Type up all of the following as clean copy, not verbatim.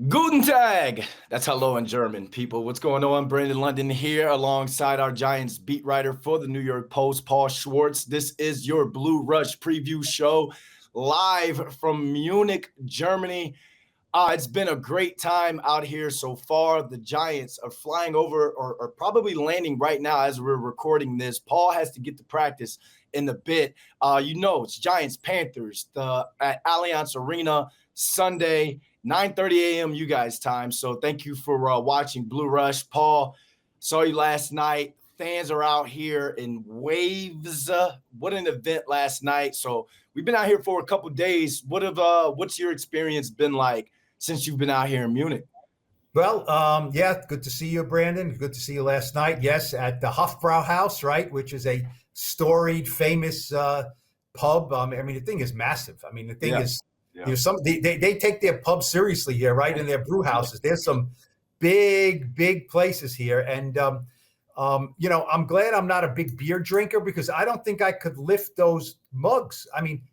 Guten Tag. That's hello in German, people. What's going on? Brandon London here alongside our Giants beat writer for the New York Post, Paul Schwartz. This is your Blue Rush preview show live from Munich, Germany. It's been a great time out here so far. The Giants are flying over or probably landing right now as we're recording this. Paul has to get to practice in a bit. It's Giants Panthers at Allianz Arena Sunday, 9:30 a.m. you guys time. So thank you for watching Blue Rush. Paul, saw you last night. Fans are out here in waves. What an event last night. So we've been out here for a couple days. What's your experience been like since you've been out here in Munich? Well, good to see you, Brandon. Good to see you last night. Yes, at the Hofbrauhaus, right, which is a storied, famous pub. The thing is massive. The thing is, they take their pub seriously here, right, in their brew houses. There's some big places here, and I'm glad I'm not a big beer drinker because I don't think I could lift those mugs.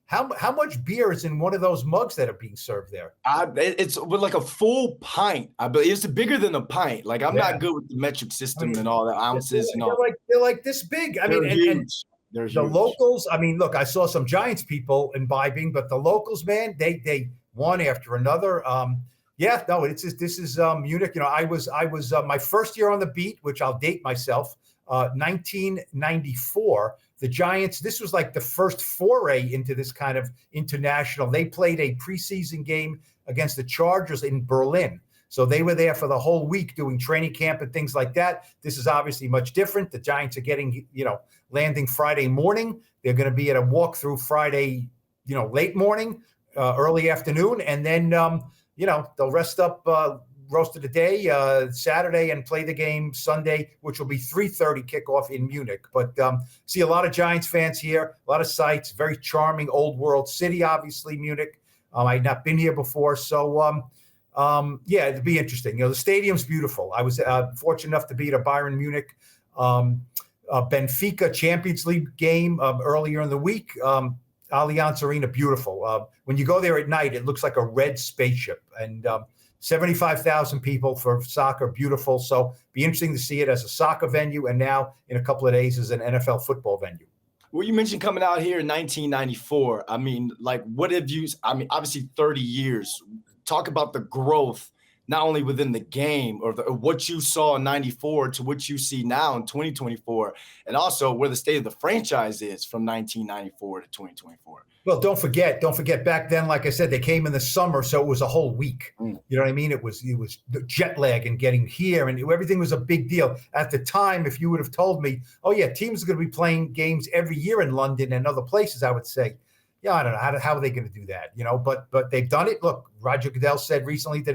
How much beer is in one of those mugs that are being served there? It's with like a full pint. I believe it's bigger than a pint. Like I'm not good with the metric system and all the ounces. They're like this big. They're huge. They're the huge. Locals. Look, I saw some Giants people imbibing, but the locals, man, they one after another. This is Munich. I was my first year on the beat, which I'll date myself, 1994. The Giants, this was like the first foray into this kind of international. They played a preseason game against the Chargers in Berlin. So they were there for the whole week doing training camp and things like that. This is obviously much different. The Giants are landing Friday morning. They're going to be at a walkthrough Friday, late morning, early afternoon. And then, they'll rest up roast of the day Saturday and play the game Sunday, which will be 3:30 kickoff in Munich. But see a lot of Giants fans here, a lot of sights, very charming old world city, obviously, Munich. I'd not been here before. So, it'd be interesting. The stadium's beautiful. I was fortunate enough to be at a Bayern Munich Benfica Champions League game earlier in the week. Allianz Arena, beautiful. When you go there at night, it looks like a red spaceship. And 75,000 people for soccer, beautiful. So be interesting to see it as a soccer venue, and now in a couple of days as an NFL football venue. Well, you mentioned coming out here in 1994. What have you? Obviously 30 years. Talk about the growth, not only within the game or what you saw in 94 to what you see now in 2024, and also where the state of the franchise is from 1994 to 2024. Well, don't forget back then, like I said, they came in the summer, so it was a whole week. You know what I mean? It was the jet lag and getting here, and everything was a big deal. At the time, if you would have told me, oh yeah, teams are going to be playing games every year in London and other places, I would say, yeah, I don't know. How are they going to do that? But they've done it. Look, Roger Goodell said recently that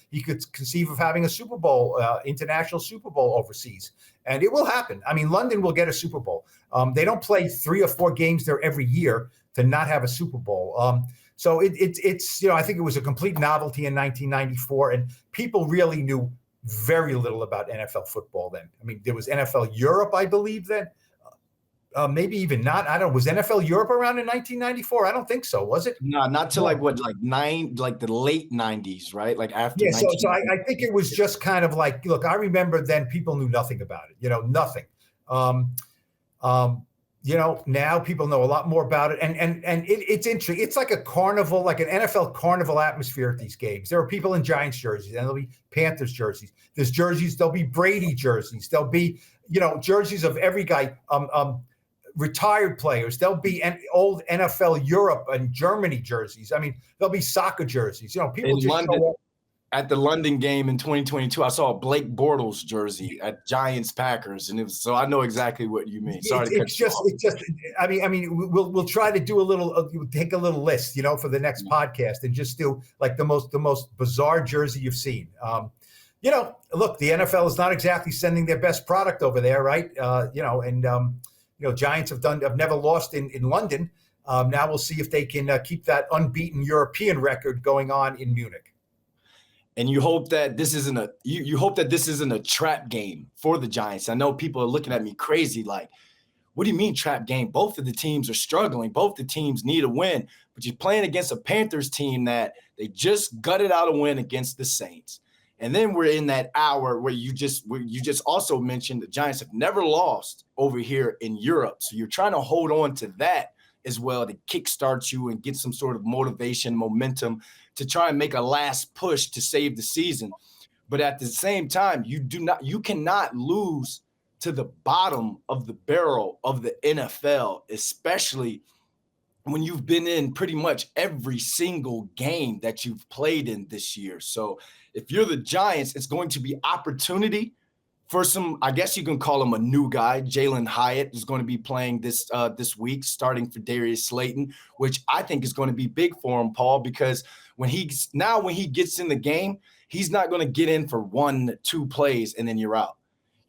he could conceive of having a Super Bowl, international Super Bowl overseas. And it will happen. London will get a Super Bowl. They don't play 3 or 4 games there every year to not have a Super Bowl. So it's I think it was a complete novelty in 1994, and people really knew very little about NFL football then. There was NFL Europe, I believe, then. Maybe even not. I don't know. Was NFL Europe around in 1994? I don't think so. Was it? No, not till the late 90s, right? Like after. Yeah. So I think it was just kind of like, look, I remember then people knew nothing about it. Nothing. Now people know a lot more about it, and it's interesting. It's like a carnival, like an NFL carnival atmosphere at these games. There are people in Giants jerseys, and there'll be Panthers jerseys. There's jerseys. There'll be Brady jerseys. There'll be jerseys of every guy. Retired players. There'll be old NFL Europe and Germany jerseys. There'll be soccer jerseys. People in London, at the London game in 2022, I saw a Blake Bortles jersey at Giants Packers, and so I know exactly what you mean. Sorry, it's just. We'll try to do a little. Take a little list, for the next podcast, and just do like the most bizarre jersey you've seen. Look, the NFL is not exactly sending their best product over there, right? Giants have never lost in London. Now we'll see if they can keep that unbeaten European record going on in Munich. And you hope that this isn't a trap game for the Giants. I know people are looking at me crazy, like, What do you mean trap game? Both of the teams are struggling. Both the teams need a win, but you're playing against a Panthers team that they just gutted out a win against the Saints. And then we're in that hour where you just also mentioned the Giants have never lost over here in Europe. So you're trying to hold on to that as well to kickstart you and get some sort of motivation, momentum to try and make a last push to save the season. But at the same time, you cannot lose to the bottom of the barrel of the NFL, especially when you've been in pretty much every single game that you've played in this year. So if you're the Giants, it's going to be opportunity for some, I guess you can call him a new guy. Jalin Hyatt is going to be playing this week, starting for Darius Slayton, which I think is going to be big for him, Paul, because when he gets in the game, he's not going to get in for 1-2 plays and then you're out.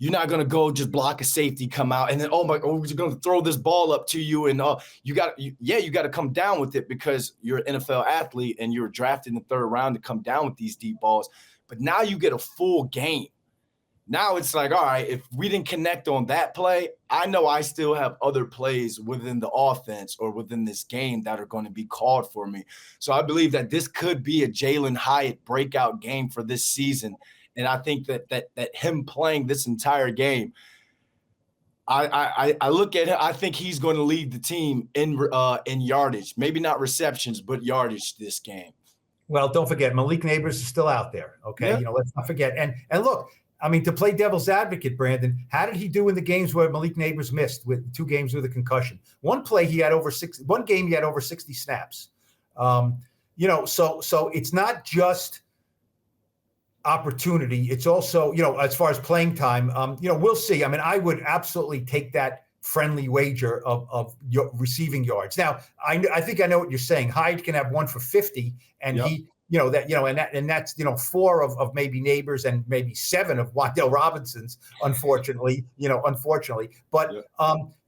You're not going to go just block a safety, come out, and then, we're going to throw this ball up to you. And you got to come down with it because you're an NFL athlete and you're drafted in the third round to come down with these deep balls. But now you get a full game. Now it's like, all right, if we didn't connect on that play, I know I still have other plays within the offense or within this game that are going to be called for me. So I believe that this could be a Jalin Hyatt breakout game for this season. And I think that him playing this entire game, I look at him. I think he's going to lead the team in yardage, maybe not receptions, but yardage this game. Well, don't forget Malik Nabers is still out there. Okay, yeah. Let's not forget. And look, I mean, to play devil's advocate, Brandon, how did he do in the games where Malik Nabers missed with 2 games with a concussion? One game he had over 60 snaps. So it's not just opportunity. It's also, as far as playing time, we'll see. I mean, I would absolutely take that friendly wager of your receiving yards. Now, I think I know what you're saying. Hyde can have 1 for 50, and yep. And that's 4 of maybe Nabers and maybe 7 of Wan'Dale Robinson's, unfortunately. But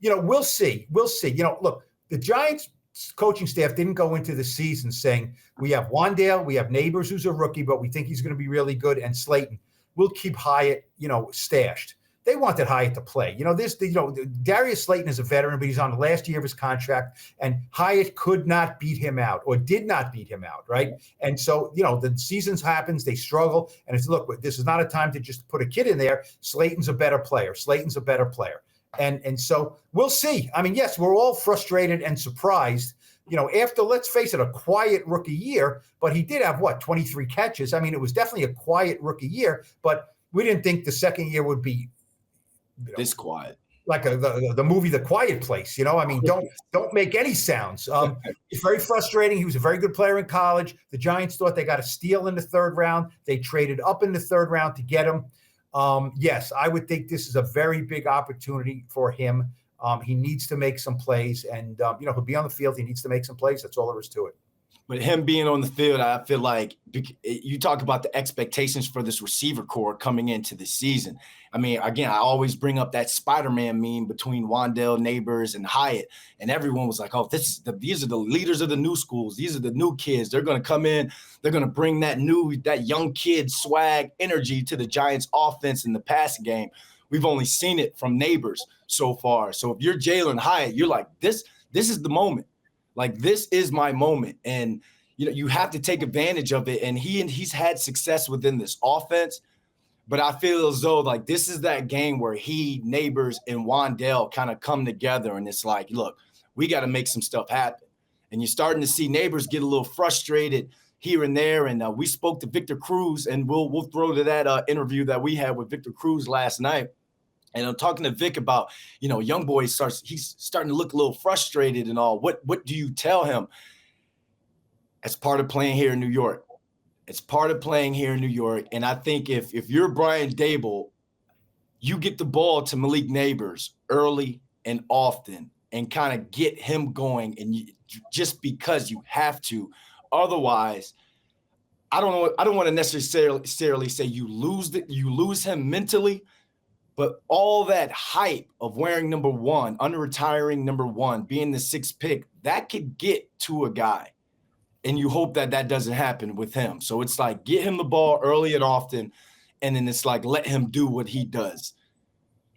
we'll see. Look, the Giants coaching staff didn't go into the season saying we have Wan'Dale, we have Nabers, who's a rookie, but we think he's going to be really good, and Slayton. We'll keep Hyatt, stashed. They wanted Hyatt to play. Darius Slayton is a veteran, but he's on the last year of his contract, and Hyatt could not beat him out or did not beat him out, right? And so, the season happens, they struggle, and it's, look, this is not a time to just put a kid in there. Slayton's a better player. And so we'll see. I mean, yes, we're all frustrated and surprised, after, let's face it, a quiet rookie year, but he did have 23 catches. I mean, it was definitely a quiet rookie year, but we didn't think the second year would be this quiet, like the movie The Quiet Place. I mean, don't make any sounds. It's very frustrating. He was a very good player in college. The Giants thought they got a steal in the 3rd round. They traded up in the 3rd round to get him. Yes, I would think this is a very big opportunity for him. He needs to make some plays, and he'll be on the field. He needs to make some plays. That's all there is to it. But him being on the field, I feel like you talk about the expectations for this receiver core coming into the season. I mean, again, I always bring up that Spider-Man meme between Wan'Dale, Nabers, and Hyatt, and everyone was like, "Oh, these are the leaders of the new schools. These are the new kids. They're going to come in. They're going to bring that young kid swag, energy to the Giants' offense in the passing game." We've only seen it from Nabers so far. So if you're Jalin Hyatt, you're like, this is the moment. Like, this is my moment. And, you have to take advantage of it. And he's had success within this offense. But I feel as though, like, this is that game where Nabers, and Wan'Dale kind of come together. And it's like, look, we got to make some stuff happen. And you're starting to see Nabers get a little frustrated here and there. And we spoke to Victor Cruz, and we'll throw to that interview that we had with Victor Cruz last night. And I'm talking to Vic about, young boy he's starting to look a little frustrated and all. What do you tell him? As part of playing here in New York. It's part of playing here in New York. And I think if you're Brian Daboll, you get the ball to Malik Nabers early and often and kind of get him going, and just because you have to. Otherwise, I don't want to necessarily say you lose him mentally. But all that hype of wearing number 1, under-retiring number 1, being the 6th pick, that could get to a guy. And you hope that doesn't happen with him. So it's like, get him the ball early and often, and then it's like, let him do what he does.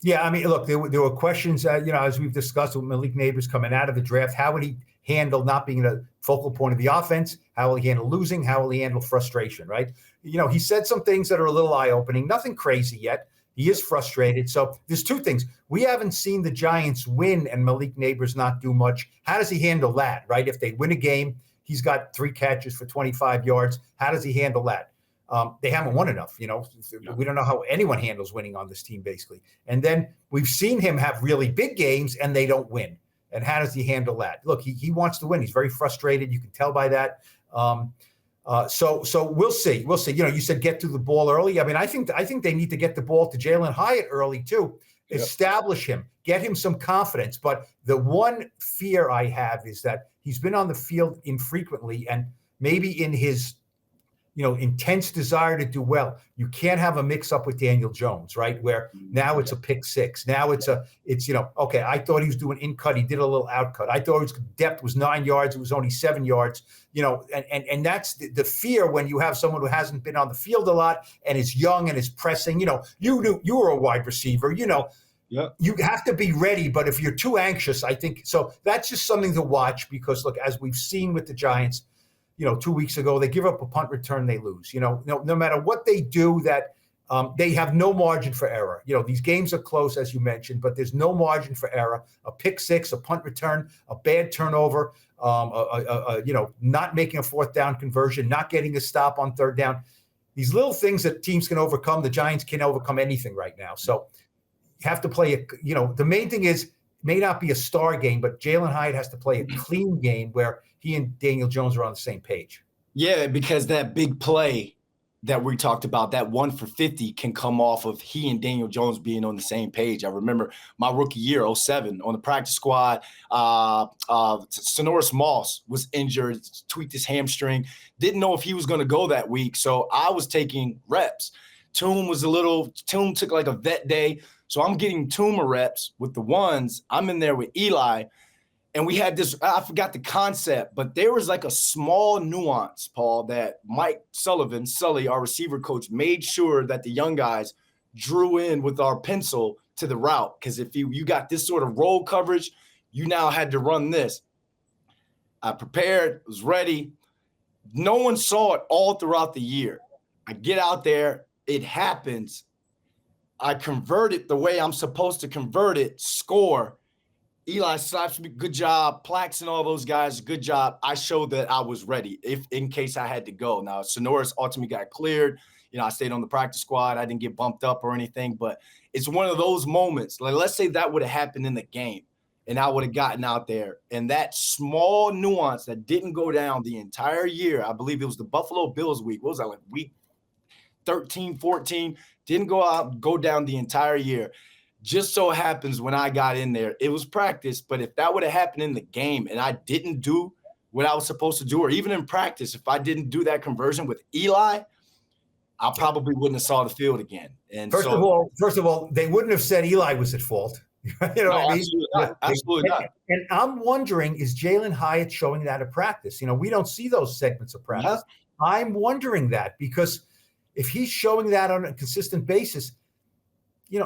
Yeah, I mean, look, there were questions, as we've discussed with Malik Nabers coming out of the draft. How would he handle not being the focal point of the offense? How will he handle losing? How will he handle frustration, right? He said some things that are a little eye-opening, nothing crazy yet. He is frustrated. So there's two things. We haven't seen the Giants win and Malik Nabers not do much. How does he handle that, right? If they win a game, he's got 3 catches for 25 yards. How does he handle that? They haven't won enough. We don't know how anyone handles winning on this team, basically. And then we've seen him have really big games and they don't win. And how does he handle that? Look, he wants to win. He's very frustrated. You can tell by that. So we'll see. We'll see. You said get to the ball early. I mean, I think they need to get the ball to Jalin Hyatt early too. Yep. Establish him, get him some confidence. But the one fear I have is that he's been on the field infrequently, and maybe in his intense desire to do well, you can't have a mix up with Daniel Jones, right? Where now it's a pick six. Now it's okay, I thought he was doing in cut. He did a little out cut. I thought his depth was 9 yards. It was only 7 yards, and that's the fear when you have someone who hasn't been on the field a lot and is young and is pressing. You were a wide receiver, Yeah. You have to be ready, but if you're too anxious, I think so. That's just something to watch because, look, as we've seen with the Giants, 2 weeks ago, they give up a punt return, they lose. No matter what they do, that they have no margin for error. These games are close, as you mentioned, but there's no margin for error. A pick six, a punt return, a bad turnover, not making a 4th down conversion, not getting a stop on 3rd down. These little things that teams can overcome, the Giants can't overcome anything right now. So you have to play the main thing is, may not be a star game, but Jalin Hyatt has to play a clean game where he and Daniel Jones are on the same page. Yeah, because that big play that we talked about, that 1 for 50, can come off of he and Daniel Jones being on the same page. I remember my rookie year, 2007, on the practice squad, Sonoris Moss was injured, tweaked his hamstring, didn't know if he was going to go that week, so I was taking reps. Toom took like a vet day, so I'm getting Toomer reps with the ones. I'm in there with Eli, and we had this, I forgot the concept, but there was like a small nuance, Paul, that Mike Sully, our receiver coach, made sure that the young guys drew in with our pencil to the route. Because if you got this sort of roll coverage, you now had to run this. I prepared, was ready. No one saw it all throughout the year. I get out there, it happens. I convert it the way I'm supposed to convert it, score. Eli slaps me, good job. Plax and all those guys, good job. I showed that I was ready in case I had to go. Now, Sonoris ultimately got cleared. I stayed on the practice squad. I didn't get bumped up or anything, but it's one of those moments. Like, let's say that would have happened in the game and I would have gotten out there, and that small nuance that didn't go down the entire year, I believe it was the Buffalo Bills week. What was that, like week 13, 14? Didn't go down the entire year. Just so happens when I got in there, it was practice, but if that would have happened in the game and I didn't do what I was supposed to do, or even in practice, if I didn't do that conversion with Eli, I probably wouldn't have saw the field again. And first of all, they wouldn't have said Eli was at fault. What I mean? Absolutely not. And I'm wondering, is Jalin Hyatt showing that at practice? We don't see those segments of practice. Yeah. I'm wondering that because if he's showing that on a consistent basis,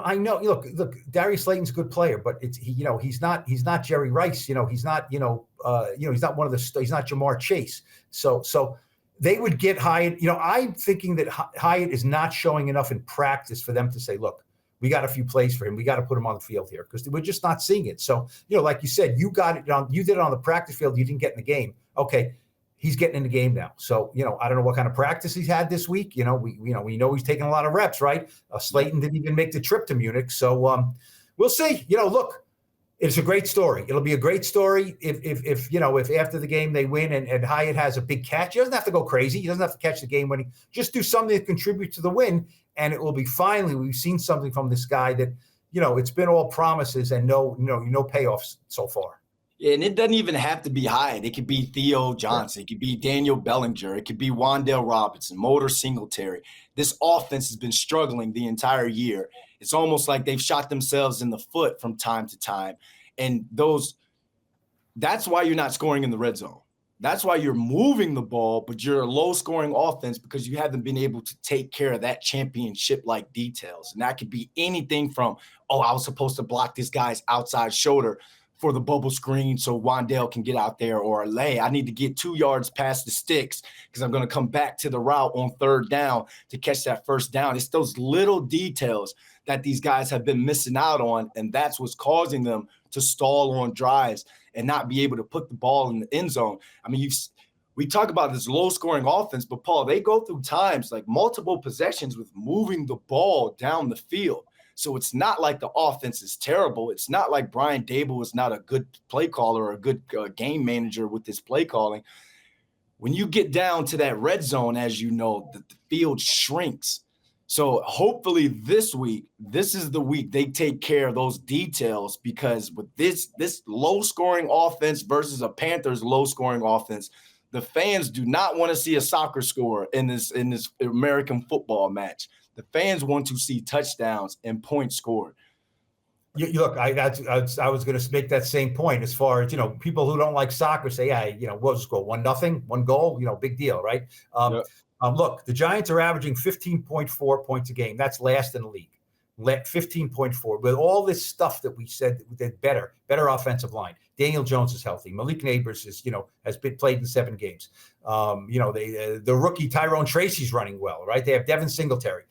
I know. Look, Darius Slayton's a good player, but he's not Jerry Rice. He's not he's not one of he's not Jamar Chase. So they would get Hyatt. I'm thinking that Hyatt is not showing enough in practice for them to say, look, we got a few plays for him. We got to put him on the field here because we're just not seeing it. So like you said, you did it on the practice field. You didn't get in the game. Okay. He's getting in the game now. So, I don't know what kind of practice he's had this week. We know he's taking a lot of reps, right? Slayton didn't even make the trip to Munich. So we'll see. Look, it's a great story. It'll be a great story if after the game they win and Hyatt has a big catch. He doesn't have to go crazy. He doesn't have to catch the game winning. Just do something to contribute to the win. And it will be finally, we've seen something from this guy that, it's been all promises and no payoffs so far. And it doesn't even have to be Hyatt. It could be Theo Johnson. It could be Daniel Bellinger. It could be Wan'Dale Robinson, Motor Singletary. This offense has been struggling the entire year. It's almost like they've shot themselves in the foot from time to time. And that's why you're not scoring in the red zone. That's why you're moving the ball, but you're a low-scoring offense because you haven't been able to take care of that championship-like details. And that could be anything from, oh, I was supposed to block this guy's outside shoulder for the bubble screen so Wandale can get out there, or I need to get 2 yards past the sticks because I'm going to come back to the route on 3rd down to catch that 1st down. It's those little details that these guys have been missing out on, and that's what's causing them to stall on drives and not be able to put the ball in the end zone. I mean, we talk about this low-scoring offense, but Paul, they go through times like multiple possessions with moving the ball down the field. So it's not like the offense is terrible. It's not like Brian Dable is not a good play caller or a good game manager with his play calling. When you get down to that red zone, as you know, the field shrinks. So hopefully this week, this is the week they take care of those details, because with this low-scoring offense versus a Panthers low-scoring offense, the fans do not want to see a soccer score in this American football match. The fans want to see touchdowns and points scored. Look, I was going to make that same point as far as, people who don't like soccer say, yeah, what was the score? 1-0, 1 goal, big deal, right? Yep. Look, the Giants are averaging 15.4 points a game. That's last in the league. 15.4. With all this stuff that we said, that better offensive line. Daniel Jones is healthy. Malik Nabers has been played in 7 games. The rookie Tyrone Tracy's running well, right? They have Devin Singletary.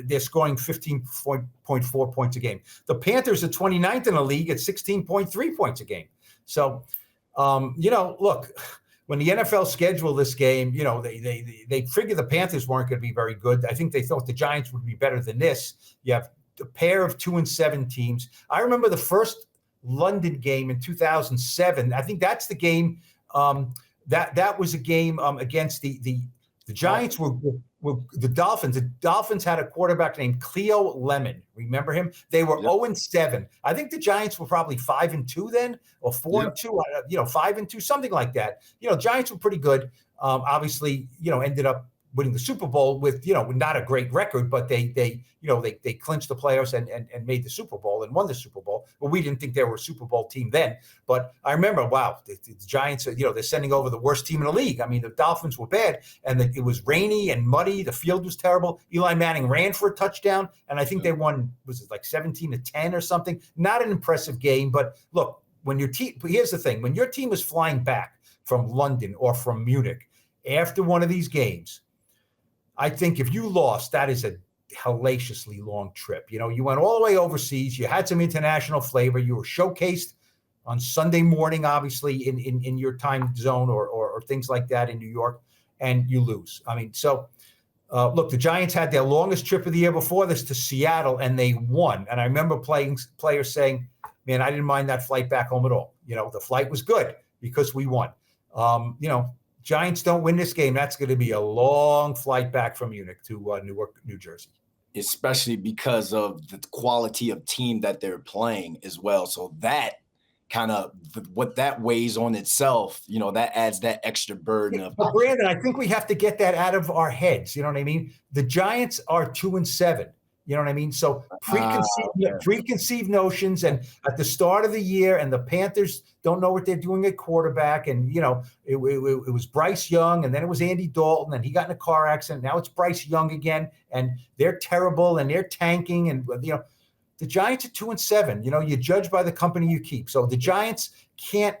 They're scoring 15.4 points a game. The Panthers are 29th in the league at 16.3 points a game. So, look, when the NFL scheduled this game, they figured the Panthers weren't going to be very good. I think they thought the Giants would be better than this. You have a pair of 2-7 teams. I remember the first London game in 2007. I think that's the game. That was a game against the Giants were the Dolphins. The Dolphins had a quarterback named Cleo Lemon. Remember him? They were 0-7. I think the Giants were probably 5-2 then, or 4-2. 5-2, something like that. Giants were pretty good. Obviously, ended up winning the Super Bowl with, not a great record, but they clinched the playoffs and made the Super Bowl and won the Super Bowl. Well, we didn't think they were a Super Bowl team then, but I remember, wow, the Giants, they're sending over the worst team in the league. I mean, the Dolphins were bad, and it was rainy and muddy. The field was terrible. Eli Manning ran for a touchdown, and I think they won, was it like 17-10 or something? Not an impressive game, but look, here's the thing. When your team is flying back from London or from Munich after one of these games, I think if you lost, that is a hellaciously long trip. You went all the way overseas. You had some international flavor. You were showcased on Sunday morning, obviously, in your time zone or things like that in New York, and you lose. I mean, so look, the Giants had their longest trip of the year before this to Seattle, and they won. And I remember players saying, man, I didn't mind that flight back home at all. The flight was good because we won. Giants don't win this game, that's going to be a long flight back from Munich to Newark, New Jersey. Especially because of the quality of team that they're playing as well. So that kind of what that weighs on itself, that adds that extra burden of. But Brandon, I think we have to get that out of our heads. You know what I mean? The Giants are 2-7. You know what I mean? So preconceived notions, and at the start of the year, and the Panthers don't know what they're doing at quarterback, and it was Bryce Young, and then it was Andy Dalton, and he got in a car accident. Now it's Bryce Young again, and they're terrible, and they're tanking, and the Giants are 2-7. You judge by the company you keep. So the Giants can't,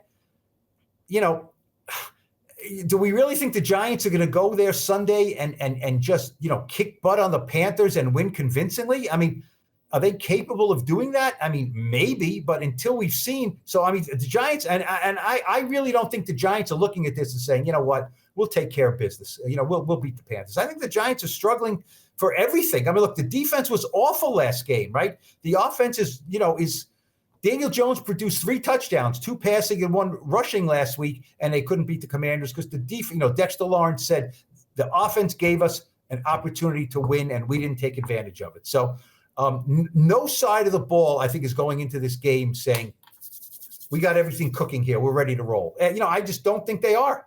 do we really think the Giants are going to go there Sunday and just, kick butt on the Panthers and win convincingly? I mean, are they capable of doing that? I mean, maybe, but until we've seen. So, I mean, the Giants, and I really don't think the Giants are looking at this and saying, you know what, we'll take care of business. We'll beat the Panthers. I think the Giants are struggling for everything. I mean, look, the defense was awful last game, right? The offense is Daniel Jones produced 3 touchdowns, 2 passing and 1 rushing last week, and they couldn't beat the Commanders because the defense, Dexter Lawrence said the offense gave us an opportunity to win, and we didn't take advantage of it. So no side of the ball, I think, is going into this game saying, we got everything cooking here. We're ready to roll. And, I just don't think they are.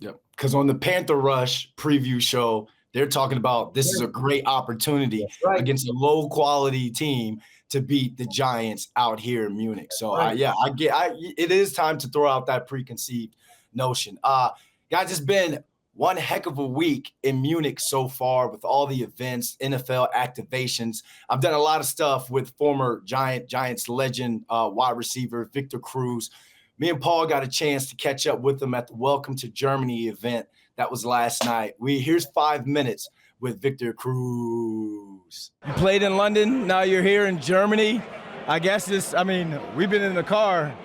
Yep. Because on the Panther Rush preview show, they're talking about this is a great opportunity against a low-quality team to beat the Giants out here in Munich. So, it is time to throw out that preconceived notion. Guys, it's been one heck of a week in Munich so far with all the events, NFL activations. I've done a lot of stuff with former Giants legend, wide receiver Victor Cruz. Me and Paul got a chance to catch up with him at the Welcome to Germany event that was last night. Here's 5 minutes with Victor Cruz. You played in London, now you're here in Germany. I guess we've been in the car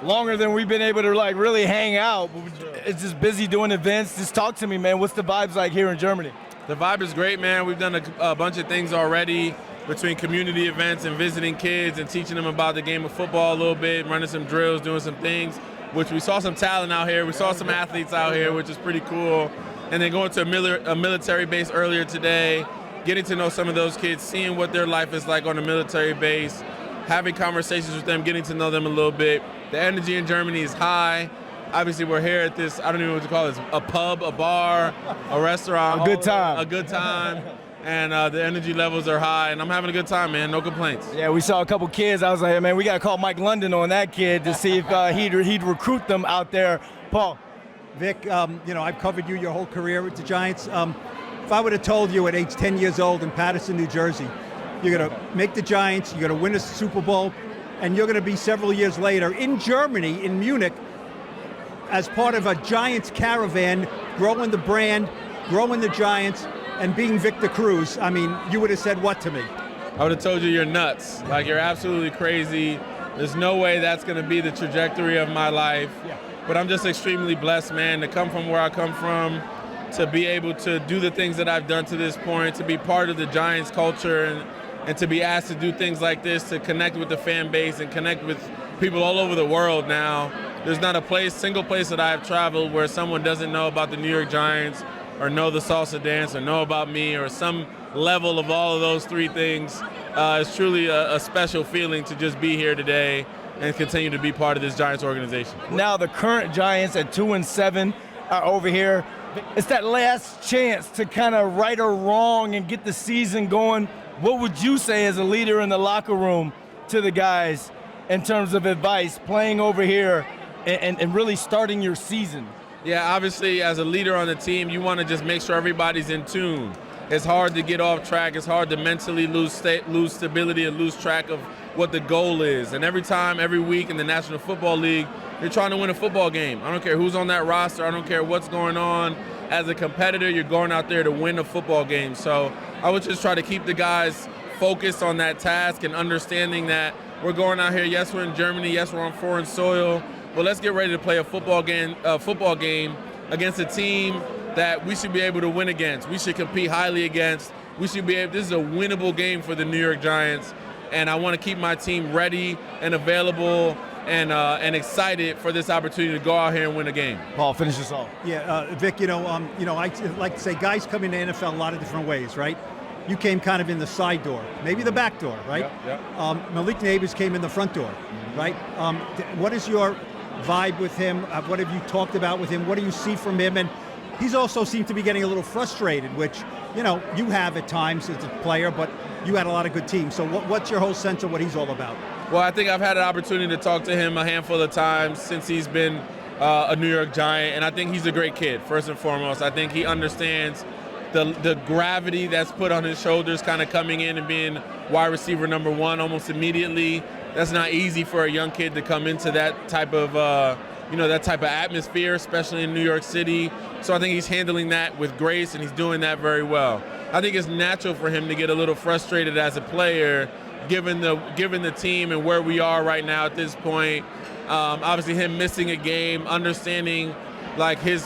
longer than we've been able to really hang out. It's just busy doing events. Just talk to me, man. What's the vibes like here in Germany? The vibe is great, man. We've done a bunch of things already between community events and visiting kids and teaching them about the game of football a little bit, running some drills, doing some things, which we saw some talent out here. We saw some athletes out here, which is pretty cool. And then going to a military base earlier today, getting to know some of those kids, seeing what their life is like on a military base, having conversations with them, getting to know them a little bit. The energy in Germany is high. Obviously, we're here at this, I don't even know what to call this, a pub, a bar, a restaurant. A good time. A good time. And the energy levels are high, and I'm having a good time, man. No complaints. Yeah, we saw a couple kids. I was like, man, we got to call Mike London on that kid to see if he'd recruit them out there. Paul. Vic, I've covered you your whole career with the Giants. If I would have told you at age 10 years old in Paterson, New Jersey, you're going to make the Giants, you're going to win a Super Bowl, and you're going to be several years later in Germany, in Munich, as part of a Giants caravan, growing the brand, growing the Giants, and being Victor Cruz, you would have said what to me? I would have told you you're nuts. Like, you're absolutely crazy. There's no way that's going to be the trajectory of my life. Yeah. But I'm just extremely blessed, man, to come from where I come from, to be able to do the things that I've done to this point, to be part of the Giants culture, and to be asked to do things like this, to connect with the fan base and connect with people all over the world now. There's not a single place that I've traveled where someone doesn't know about the New York Giants or know the salsa dance or know about me or some level of all of those three things. It's truly a special feeling to just be here today and continue to be part of this Giants organization. Now the current Giants at 2-7 are over here. It's that last chance to kind of right a wrong and get the season going. What would you say as a leader in the locker room to the guys in terms of advice, playing over here and really starting your season? Yeah, obviously as a leader on the team, you want to just make sure everybody's in tune. It's hard to get off track. It's hard to mentally lose stability and lose track of what the goal is. And every week in the National Football League, you're trying to win a football game. I don't care who's on that roster. I don't care what's going on. As a competitor, you're going out there to win a football game. So I would just try to keep the guys focused on that task and understanding that we're going out here. Yes, we're in Germany. Yes, we're on foreign soil. But let's get ready to play a football game against a team that we should be able to win against. We should compete highly against. This is a winnable game for the New York Giants. And I want to keep my team ready and available and excited for this opportunity to go out here and win a game. Paul, finish this off. Yeah, Vic, I like to say guys come into the NFL a lot of different ways, right? You came kind of in the side door, maybe the back door, right? Yep. Malik Nabers came in the front door, right? What is your vibe with him? What have you talked about with him? What do you see from him? And he's also seemed to be getting a little frustrated, which, you have at times as a player, but you had a lot of good teams. So what's your whole sense of what he's all about? Well, I think I've had an opportunity to talk to him a handful of times since he's been a New York Giant, and I think he's a great kid, first and foremost. I think he understands the gravity that's put on his shoulders kind of coming in and being wide receiver number one almost immediately. That's not easy for a young kid to come into that type of atmosphere, especially in New York City. So I think he's handling that with grace, and he's doing that very well. I think it's natural for him to get a little frustrated as a player, given the team and where we are right now at this point. Obviously, him missing a game, understanding like his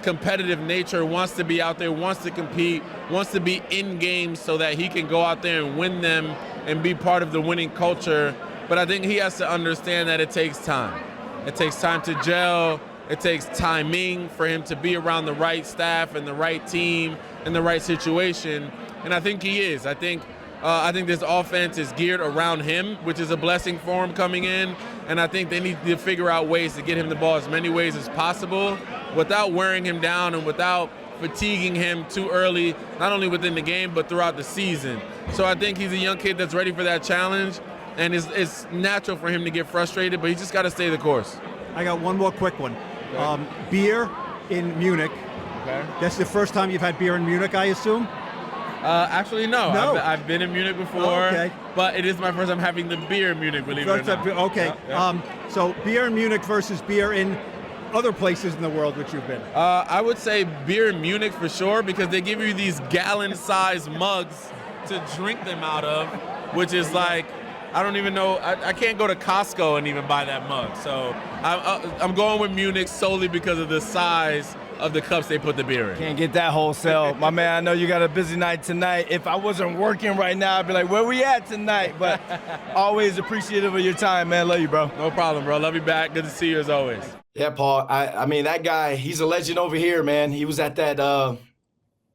competitive nature, wants to be out there, wants to compete, wants to be in games so that he can go out there and win them and be part of the winning culture. But I think he has to understand that it takes time. It takes time to gel. It takes timing for him to be around the right staff and the right team and the right situation. And I think he is. I think this offense is geared around him, which is a blessing for him coming in. And I think they need to figure out ways to get him the ball as many ways as possible without wearing him down and without fatiguing him too early, not only within the game, but throughout the season. So I think he's a young kid that's ready for that challenge, and it's natural for him to get frustrated, but he just got to stay the course. I got one more quick one. Beer in Munich. Okay. That's the first time you've had beer in Munich, I assume? Actually, no. No. I've been in Munich before, okay. but it is my first time having the beer in Munich, believe it or not. Okay. Yeah. So beer in Munich versus beer in other places in the world which you've been. I would say beer in Munich for sure, because they give you these gallon-sized mugs to drink them out of, which is like, I don't even know. I can't go to Costco and even buy that mug. So I'm going with Munich solely because of the size of the cups they put the beer in. Can't get that wholesale. My man, I know you got a busy night tonight. If I wasn't working right now, I'd be like, where we at tonight? But always appreciative of your time, man. Love you, bro. No problem, bro. Love you back. Good to see you as always. Yeah, Paul. I mean, that guy, he's a legend over here, man. He was at that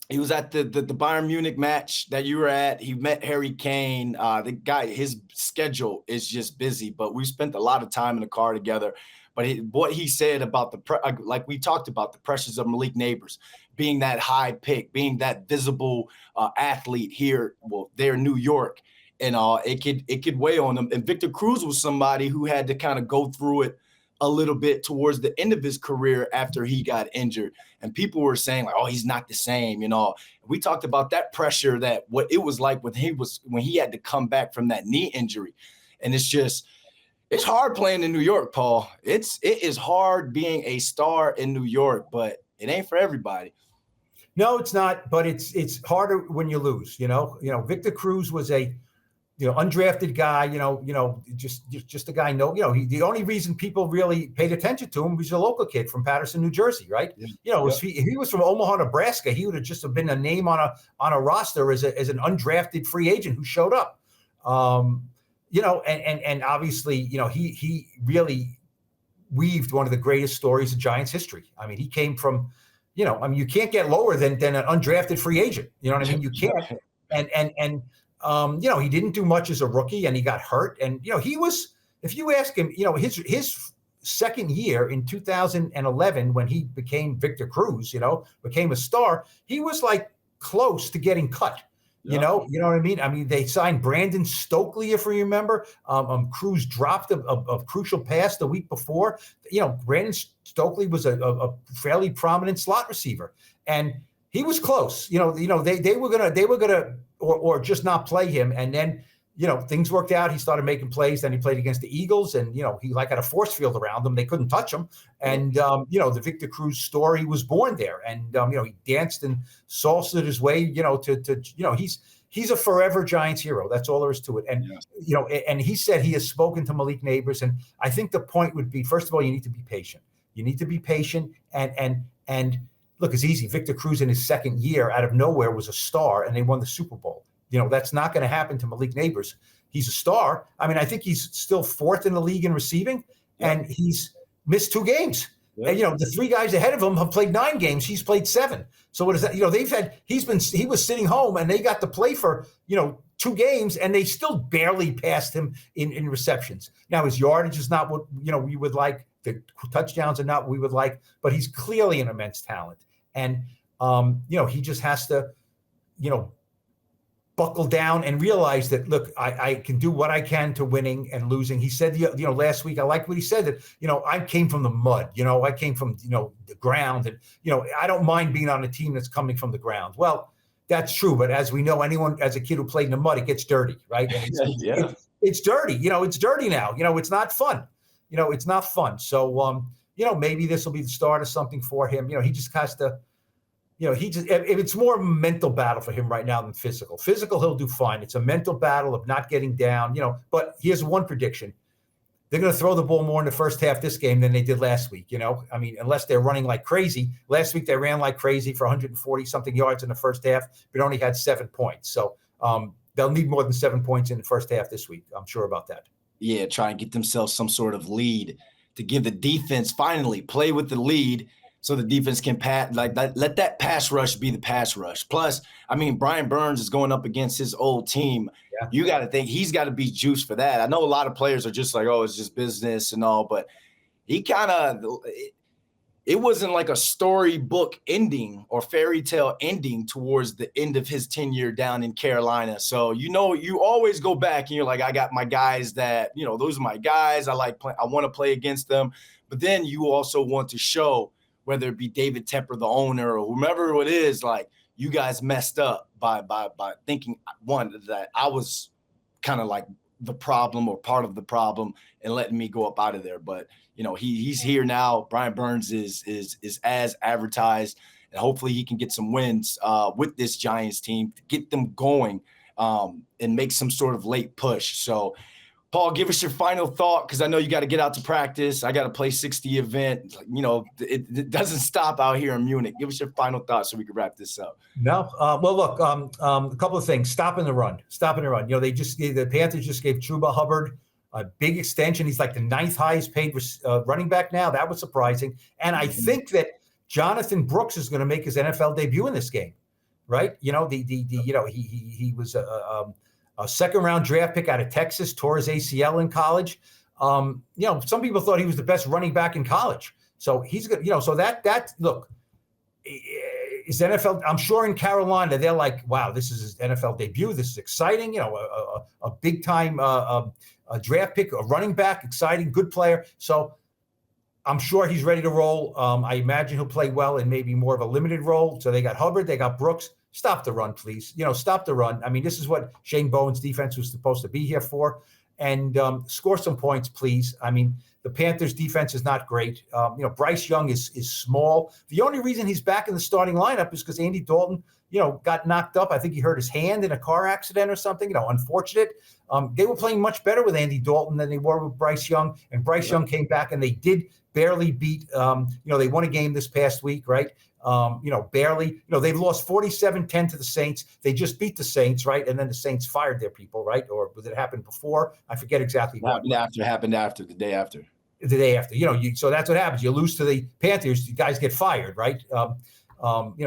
he was at the Bayern Munich match that you were at. He met Harry Kane. The guy, his schedule is just busy, but we spent a lot of time in the car together. But what he said about like we talked about, the pressures of Malik Nabers, being that high pick, being that visible athlete here, there in New York, and it could weigh on him. And Victor Cruz was somebody who had to kind of go through it a little bit towards the end of his career after he got injured. And people were saying, like, oh, he's not the same, We talked about that pressure, that what it was like when he had to come back from that knee injury. And it's hard playing in New York, Paul. It is hard being a star in New York, but it ain't for everybody. No, it's not, but it's harder when you lose, Victor Cruz was a undrafted guy, just a guy. The only reason people really paid attention to him was a local kid from Paterson, New Jersey, right? Yeah. If he was from Omaha, Nebraska, he would have just been a name on a roster as an undrafted free agent who showed up. And obviously, he really weaved one of the greatest stories of Giants history. I mean, he came from, you can't get lower than an undrafted free agent. You know what I mean? You can't. And he didn't do much as a rookie, and he got hurt. And, he was, if you ask him, his second year in 2011, when he became Victor Cruz, became a star, he was like close to getting cut. You know what I mean? I mean, they signed Brandon Stokely, if you remember. Cruz dropped a crucial pass the week before. Brandon Stokely was a fairly prominent slot receiver, and he was close. They were gonna or just not play him, and then things worked out. He started making plays. Then he played against the Eagles, and he had a force field around him. They couldn't touch him. And the Victor Cruz story was born there. And he danced and salsed his way. He's a forever Giants hero. That's all there is to it. And and he said he has spoken to Malik Nabers. And I think the point would be, first of all, you need to be patient. You need to be patient. And look, it's easy. Victor Cruz in his second year out of nowhere was a star, and they won the Super Bowl. That's not going to happen to Malik Nabers. He's a star. I mean, I think he's still fourth in the league in receiving, and he's missed 2 games. Yeah. And, the 3 guys ahead of him have played 9 games. He's played 7. So what is that? He was sitting home, and they got to play for, 2 games, and they still barely passed him in receptions. Now, his yardage is not what, we would like. The touchdowns are not what we would like, but he's clearly an immense talent. And, he just has to, buckle down and realize that, look, I can do what I can to winning and losing. He said, last week, I liked what he said, that, I came from the mud, I came from, the ground, and, I don't mind being on a team that's coming from the ground. Well, that's true. But as we know, anyone as a kid who played in the mud, it gets dirty, right? And it's dirty, it's dirty now, it's not fun, it's not fun. So, maybe this will be the start of something for him. He just has to, if it's more of a mental battle for him right now than physical. Physical, he'll do fine. It's a mental battle of not getting down, But here's one prediction. They're going to throw the ball more in the first half this game than they did last week, I mean, unless they're running like crazy. Last week, they ran like crazy for 140-something yards in the first half, but only had 7 points. So they'll need more than 7 points in the first half this week. I'm sure about that. Yeah, try and get themselves some sort of lead to give the defense finally play with the lead, so the defense can let that pass rush be the pass rush. Plus, I mean, Brian Burns is going up against his old team. Yeah. You got to think he's got to be juiced for that. I know a lot of players are just like, oh, it's just business and all, but he kind of it wasn't like a storybook ending or fairy tale ending towards the end of his tenure down in Carolina. So, you always go back and you're like, I got my guys that, those are my guys. I want to play against them. But then you also want to show, whether it be David Tepper, the owner, or whomever it is, like, you guys messed up by thinking, one, that I was kind of like the problem or part of the problem and letting me go up out of there. But he's here now. Brian Burns is as advertised, and hopefully he can get some wins with this Giants team to get them going and make some sort of late push. So, Paul, give us your final thought, because I know you got to get out to practice. I got to play 60 event. It doesn't stop out here in Munich. Give us your final thought so we can wrap this up. No. Well, look, a couple of things. Stopping the run. The Panthers just gave Chuba Hubbard a big extension. He's like the 9th highest paid running back now. That was surprising. And I think that Jonathan Brooks is going to make his NFL debut in this game, right? He was a second-round draft pick out of Texas, tore his ACL in college. Some people thought he was the best running back in college. So he's good. So that look is NFL. I'm sure in Carolina they're like, wow, this is his NFL debut. This is exciting. A big-time a draft pick, a running back, exciting, good player. So I'm sure he's ready to roll. I imagine he'll play well in maybe more of a limited role. So they got Hubbard, they got Brooks. Stop the run, please. Stop the run. I mean, this is what Shane Bowen's defense was supposed to be here for. And score some points, please. I mean, the Panthers' defense is not great. Bryce Young is small. The only reason he's back in the starting lineup is because Andy Dalton, got knocked up. I think he hurt his hand in a car accident or something. Unfortunate. They were playing much better with Andy Dalton than they were with Bryce Young. And Bryce Young came back, and they did barely beat. They won a game this past week, right? Barely. They've lost 47-10 to the Saints. They just beat the Saints, right? And then the Saints fired their people, right? Or did it happen before? I forget exactly what. Happened after the day after. The day after. So that's what happens. You lose to the Panthers, you guys get fired, right? I don't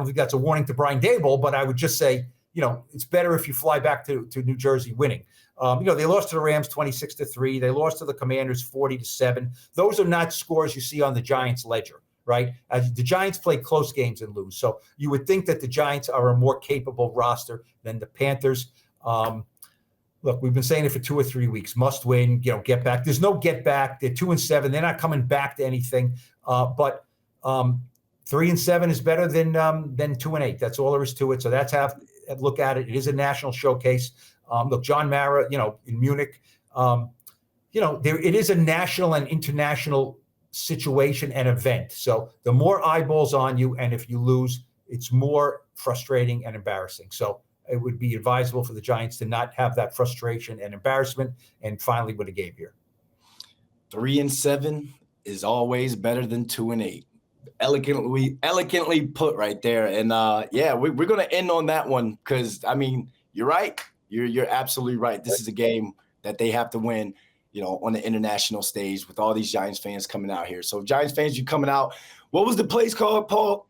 think that's a warning to Brian Daboll, but I would just say, it's better if you fly back to New Jersey winning. They lost to the Rams 26-3. They lost to the Commanders 40-7. Those are not scores you see on the Giants ledger, right? The Giants play close games and lose. So you would think that the Giants are a more capable roster than the Panthers. Look, we've been saying it for 2 or 3 weeks. Must win, get back. There's no get back. They're 2-7. They're not coming back to anything. But 3-7 is better than 2-8. That's all there is to it. So that's how I look at it. It is a national showcase. Look, John Mara, in Munich, it is a national and international situation and event. So the more eyeballs on you, and if you lose, it's more frustrating and embarrassing. So it would be advisable for the Giants to not have that frustration and embarrassment and finally win a game here. 3-7 is always better than 2-8. Elegantly put right there. And we're going to end on that one because, I mean, you're right. You're absolutely right. This is a game that they have to win, on the international stage with all these Giants fans coming out here. So Giants fans, you coming out. What was the place called, Paul?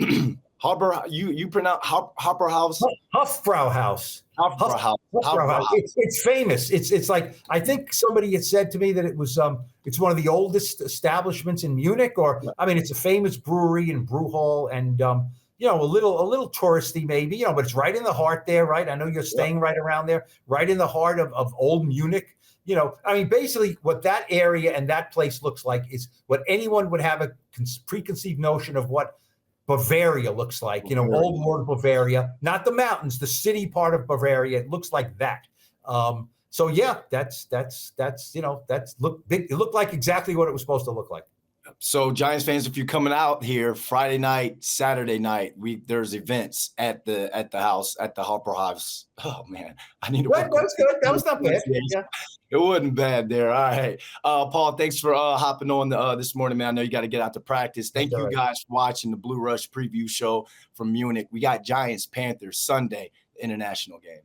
Harbor, you pronounce Hopper House? Hofbrauhaus House. Hofbrauhaus. It's famous. It's like, I think somebody had said to me that it was it's one of the oldest establishments in Munich, or it's a famous brewery and brew hall, and a little touristy maybe, but it's right in the heart there, right? I know you're staying right around there, right in the heart of old Munich. Basically what that area and that place looks like is what anyone would have a preconceived notion of what Bavaria looks like, old world Bavaria, not the mountains, the city part of Bavaria. It looks like that. It looked like exactly what it was supposed to look like. So Giants fans, if you're coming out here Friday night, Saturday night, there's events at the house, at the Hopper House. Oh man, I need to. That was good. That was not bad. Yeah. It wasn't bad there. All right. Paul, thanks for hopping on this morning, man. I know you got to get out to practice. Thank you guys for watching the Blue Rush preview show from Munich. We got Giants Panthers Sunday, the international game.